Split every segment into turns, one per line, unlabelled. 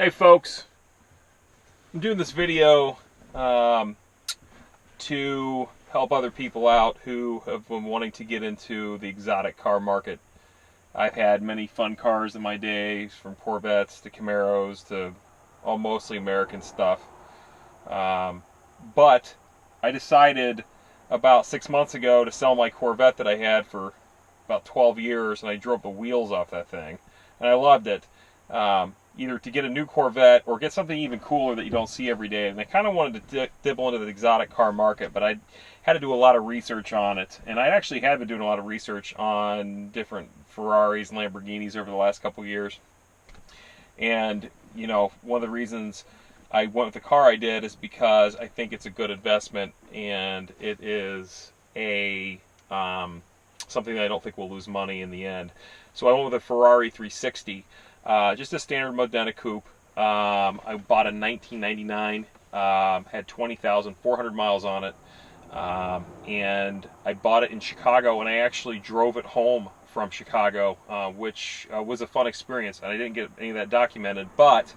Hey folks, I'm doing this video to help other people out who have been wanting to get into the exotic car market. I've had many fun cars in my day, from Corvettes to Camaros to all mostly American stuff. But I decided about 6 months ago to sell my Corvette that I had for about 12 years, and I drove the wheels off that thing, and I loved it. Either to get a new Corvette or get something even cooler that you don't see every day. And I kind of wanted to dibble into the exotic car market, but I had to do a lot of research on it. And I actually had been doing a lot of research on different Ferraris and Lamborghinis over the last couple of years. And, you know, one of the reasons I went with the car I did is because I think it's a good investment, and it is a something that I don't think will lose money in the end. So I went with a Ferrari 360. Just a standard Modena coupe. I bought a 1999, had 20,400 miles on it, and I bought it in Chicago, and I actually drove it home from Chicago, which was a fun experience. And I didn't get any of that documented, but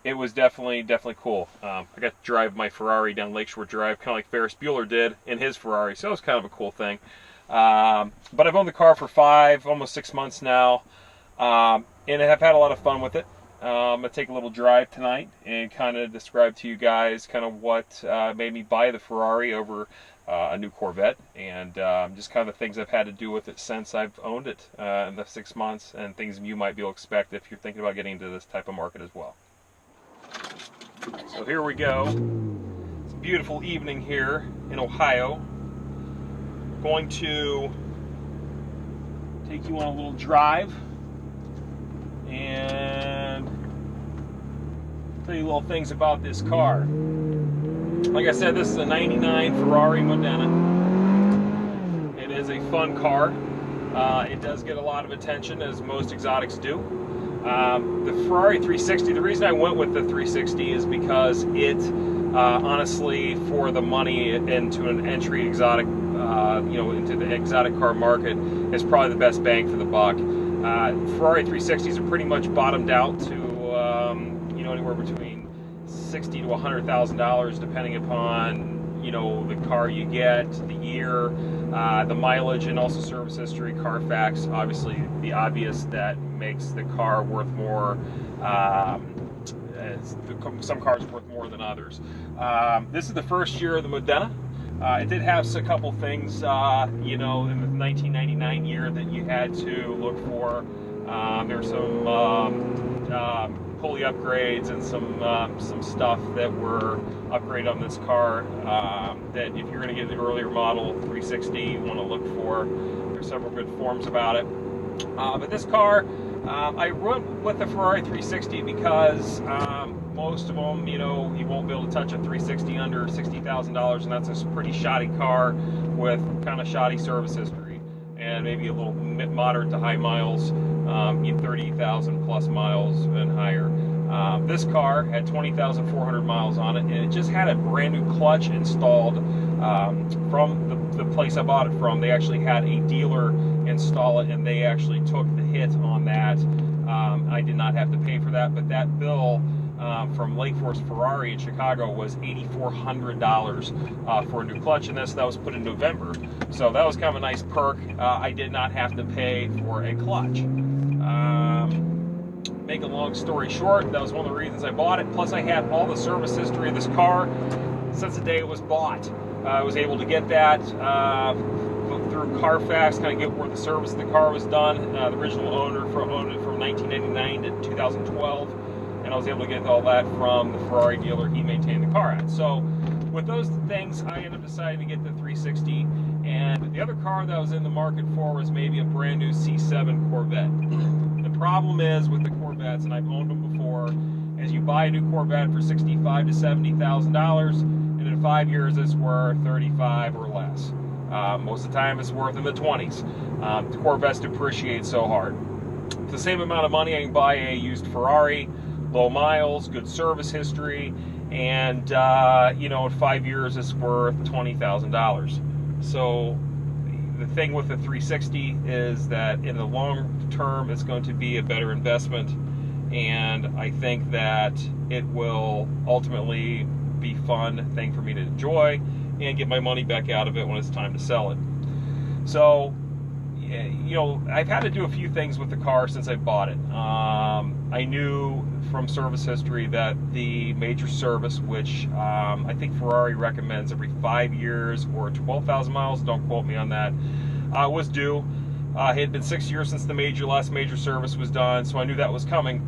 it was definitely cool. I got to drive my Ferrari down Lakeshore Drive, kind of like Ferris Bueller did in his Ferrari, so it was kind of a cool thing. But I've owned the car for almost 6 months now. And I've had a lot of fun with it. I'm going to take a little drive tonight and kind of describe to you guys kind of what made me buy the Ferrari over a new Corvette, and just kind of the things I've had to do with it since I've owned it in the 6 months, and things you might be able to expect if you're thinking about getting into this type of market as well. So here we go. It's a beautiful evening here in Ohio. I'm going to take you on a little drive and tell you little things about this car. Like I said, this is a 99 Ferrari Modena. It is a fun car. It does get a lot of attention, as most exotics do. The Ferrari 360, the reason I went with the 360 is because it, honestly, for the money into an entry exotic, into the exotic car market, is probably the best bang for the buck. Ferrari 360s are pretty much bottomed out to anywhere between $60,000 to $100,000, depending upon the car you get, the year, the mileage, and also service history. Carfax, obviously, the obvious that makes the car worth more. Some cars are worth more than others. This is the first year of the Modena. It did have a couple things, in the 1999 year that you had to look for. There's some pulley upgrades and some stuff that were upgraded on this car that if you're going to get the earlier model 360, you want to look for. There's several good forms about it. But this car, I went with the Ferrari 360 because most of them, you won't be able to touch a 360 under $60,000, and that's a pretty shoddy car with kind of shoddy service history and maybe a little moderate to high miles, 30,000 plus miles and higher. This car had 20,400 miles on it, and it just had a brand new clutch installed from the place I bought it from. They actually had a dealer install it, and they actually took the hit on that. I did not have to pay for that, but that bill from Lake Forest Ferrari in Chicago was $8,400 for a new clutch, and that was put in November. So that was kind of a nice perk. I did not have to pay for a clutch. Make a long story short, that was one of the reasons I bought it. Plus, I had all the service history of this car since the day it was bought. I was able to get that through Carfax, kind of get where the service of the car was done. The original owner owned it from 1999 to 2012, and I was able to get all that from the Ferrari dealer he maintained the car at. So with those things, I ended up deciding to get the 360, and the other car that I was in the market for was maybe a brand new C7 Corvette. The problem is with the Corvettes, and I've owned them before, is you buy a new Corvette for $65,000 to $70,000, and in 5 years it's worth $35,000 or less. Most of the time it's worth in the 20s. The Corvettes depreciate so hard. For the same amount of money, I can buy a used Ferrari, low miles, good service history, and in 5 years it's worth $20,000. So the thing with the 360 is that in the long term it's going to be a better investment, and I think that it will ultimately be a fun thing for me to enjoy and get my money back out of it when it's time to sell it. So, you know, I've had to do a few things with the car since I bought it. I knew from service history that the major service, which I think Ferrari recommends every 5 years or 12,000 miles, don't quote me on that, was due. It had been 6 years since the last major service was done, so I knew that was coming.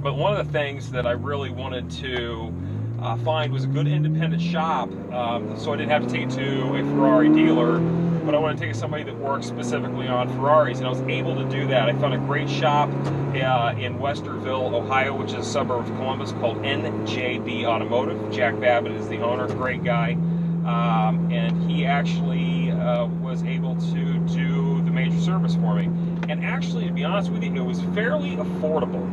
But one of the things that I really wanted to find was a good independent shop, so I didn't have to take it to a Ferrari dealer, but I wanted to take it to somebody that works specifically on Ferraris, and I was able to do that. I found a great shop in Westerville, Ohio, which is a suburb of Columbus, called NJB Automotive. Jack Babbitt is the owner, great guy, and he actually was able to do the major service for me. And actually, to be honest with you, it was fairly affordable.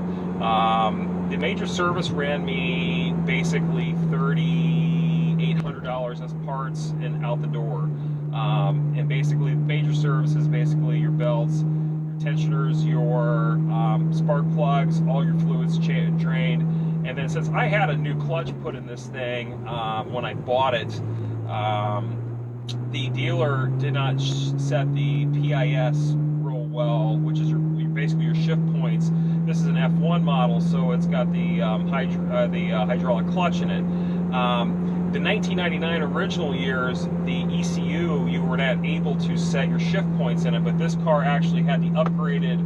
The major service ran me basically $3,800 as parts and out the door. And basically, the major service is basically your belts, your tensioners, your spark plugs, all your fluids drained. And then since I had a new clutch put in this thing when I bought it, the dealer did not set the PIS real well, which is basically your shift points. This is an F1 model, so it's got the hydraulic clutch in it. The 1999 original years, the ECU, you were not able to set your shift points in it, but this car actually had the upgraded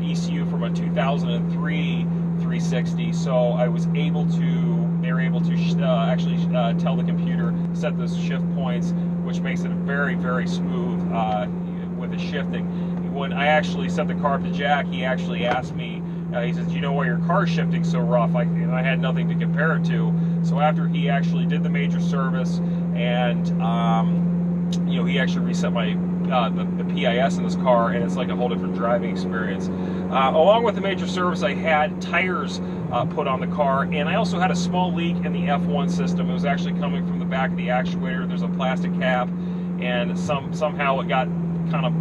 ECU from a 2003 360, so I was able to, they were able to actually tell the computer to set those shift points, which makes it very, very smooth with the shifting. When I actually set the car up to Jack, he actually asked me, he says, "You know why your car's shifting so rough?" And I had nothing to compare it to. So after he actually did the major service, and you know, he actually reset my the PIS in this car, and it's like a whole different driving experience. Along with the major service, I had tires put on the car, and I also had a small leak in the F1 system. It was actually coming from the back of the actuator. There's a plastic cap, and somehow it got kind of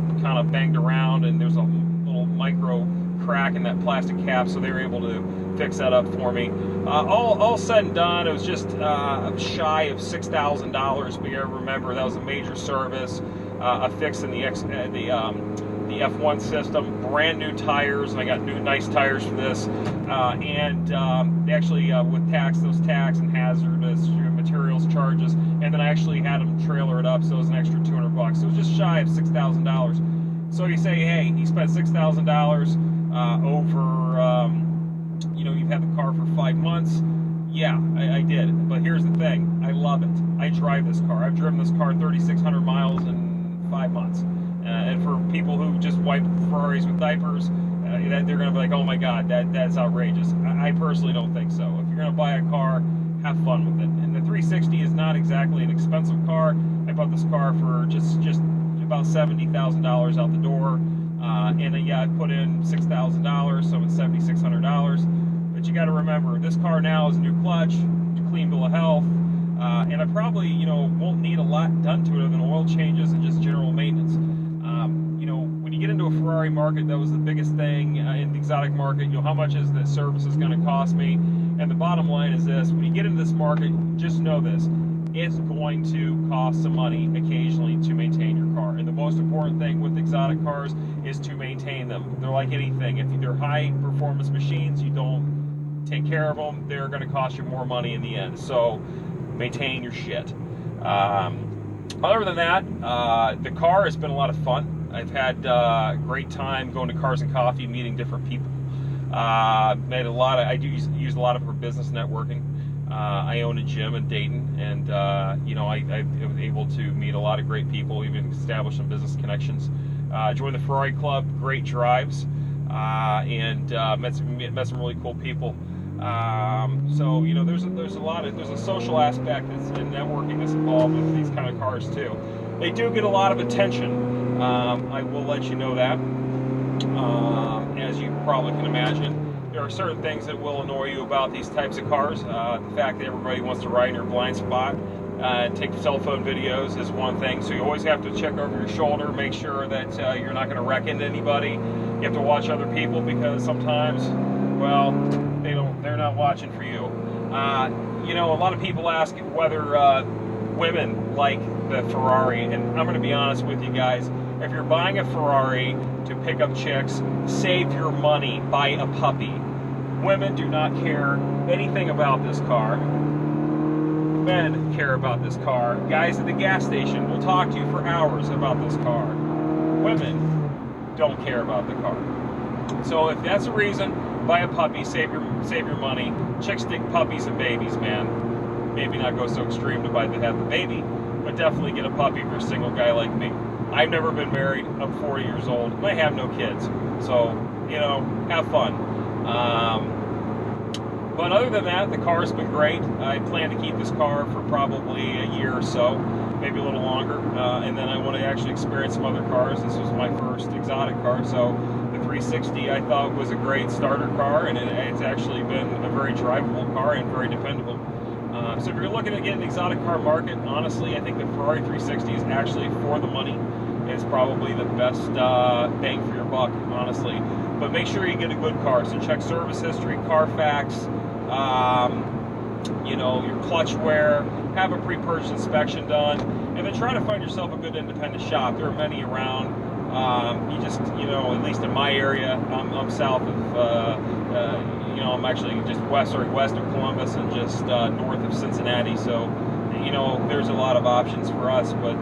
banged around, and there's a little micro crack in that plastic cap, so they were able to fix that up for me. All said and done, it was just shy of $6,000. But you gotta remember, that was a major service, a fix in the F1 system, brand new tires, and I got new nice tires for this, and actually with those tax and hazardous materials charges, and then I actually had them trailer it up, so it was an extra $200. So it was just shy of $6,000. So you say, hey, you spent $6,000 over, you know, you've had the car for 5 months. Yeah, I did. But here's the thing. I love it. I drive this car. I've driven this car 3,600 miles in 5 months. And for people who just wipe Ferraris with diapers, they're going to be like, oh my God, that's outrageous. I personally don't think so. If you're going to buy a car, have fun with it. And the 360 is not exactly an expensive car. I bought this car for just about $70,000 out the door. And yeah, I put in $6,000, so it's $7,600. But you got to remember, this car now is a new clutch, clean bill of health, and I probably, you know, won't need a lot done to it other than oil changes and just general maintenance. You know, when you get into a Ferrari market, that was the biggest thing in the exotic market. You know, how much is the service is going to cost me? And the bottom line is this: when you get into this market, just know this. It's going to cost some money occasionally to maintain your car. And the most important thing with exotic cars is to maintain them. They're like anything. If they're high performance machines, you don't take care of them, they're going to cost you more money in the end. So maintain your shit. Other than that, the car has been a lot of fun. I've had a great time going to Cars and Coffee, meeting different people. I do use a lot of it for business networking. I own a gym in Dayton, and you know, I was able to meet a lot of great people, even establish some business connections. Joined the Ferrari Club, great drives, and met some really cool people. So you know, there's a social aspect in networking that's involved with these kind of cars too. They do get a lot of attention. I will let you know that, as you probably can imagine. There are certain things that will annoy you about these types of cars. The fact that everybody wants to ride in your blind spot and take cell phone videos is one thing. So you always have to check over your shoulder, make sure that you're not going to wreck into anybody. You have to watch other people, because sometimes well, they're not watching for you. You know, a lot of people ask whether women like the Ferrari, and I'm going to be honest with you guys. If you're buying a Ferrari to pick up chicks, save your money, buy a puppy. Women do not care anything about this car. Men care about this car. Guys at the gas station will talk to you for hours about this car. Women don't care about the car. So if that's the reason, buy a puppy, save your money. Chicks dig puppies and babies, man. Maybe not go so extreme to have the baby, but definitely get a puppy if you're a single guy like me. I've never been married. I'm 40 years old, and I have no kids. So, you know, have fun. But other than that, the car's been great. I plan to keep this car for probably a year or so, maybe a little longer, and then I want to actually experience some other cars. This was my first exotic car, so the 360 I thought was a great starter car, and it's actually been a very drivable car and very dependable. So if you're looking to get an exotic car market, honestly, I think the Ferrari 360 is actually for the money. It's probably the best bang for your buck, honestly. But make sure you get a good car. So check service history, Carfax, you know, your clutch wear, have a pre-purchase inspection done, and then try to find yourself a good independent shop. There are many around. You just, you know, at least in my area, I'm south of, you know, I'm actually just west of Columbus and just north of Cincinnati. So, you know, there's a lot of options for us, but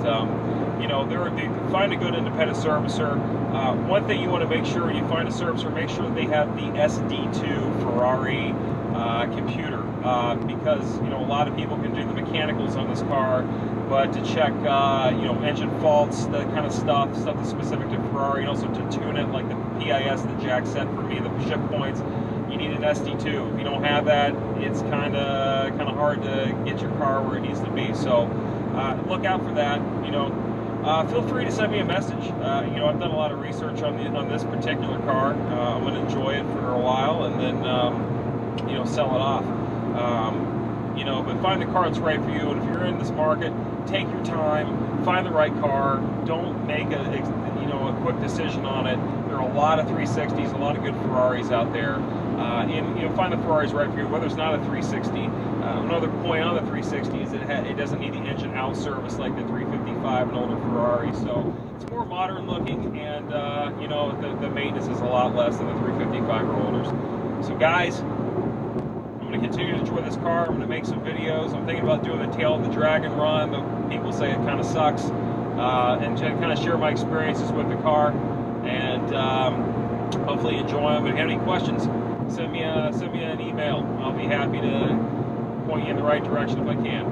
you know, find a good independent servicer. One thing you want to make sure when you find a servicer, make sure that they have the SD2 Ferrari computer, because, you know, a lot of people can do the mechanicals on this car, but to check, you know, engine faults, that kind of stuff that's specific to Ferrari, and also to tune it, like the PIS that Jack sent for me, the shift points, you need an SD2. If you don't have that, it's kind of hard to get your car where it needs to be. So look out for that. You know, feel free to send me a message. You know, I've done a lot of research on this particular car. I'm going to enjoy it for a while and then you know, sell it off. You know, but find the car that's right for you. And if you're in this market, take your time, find the right car. Don't make a quick decision on it. There are a lot of 360s, a lot of good Ferraris out there. And, you know, find the Ferrari's right for you, whether it's not a 360. Another point on the 360 is it doesn't need the engine out service like the 355 and older Ferrari. So it's more modern looking, and you know, the maintenance is a lot less than the 355 or older. So guys, I'm going to continue to enjoy this car. I'm going to make some videos. I'm thinking about doing the Tail of the Dragon run, but people say it kind of sucks. And to kind of share my experiences with the car, and hopefully enjoy them. If you have any questions, send me an email. I'll be happy to point you in the right direction if I can.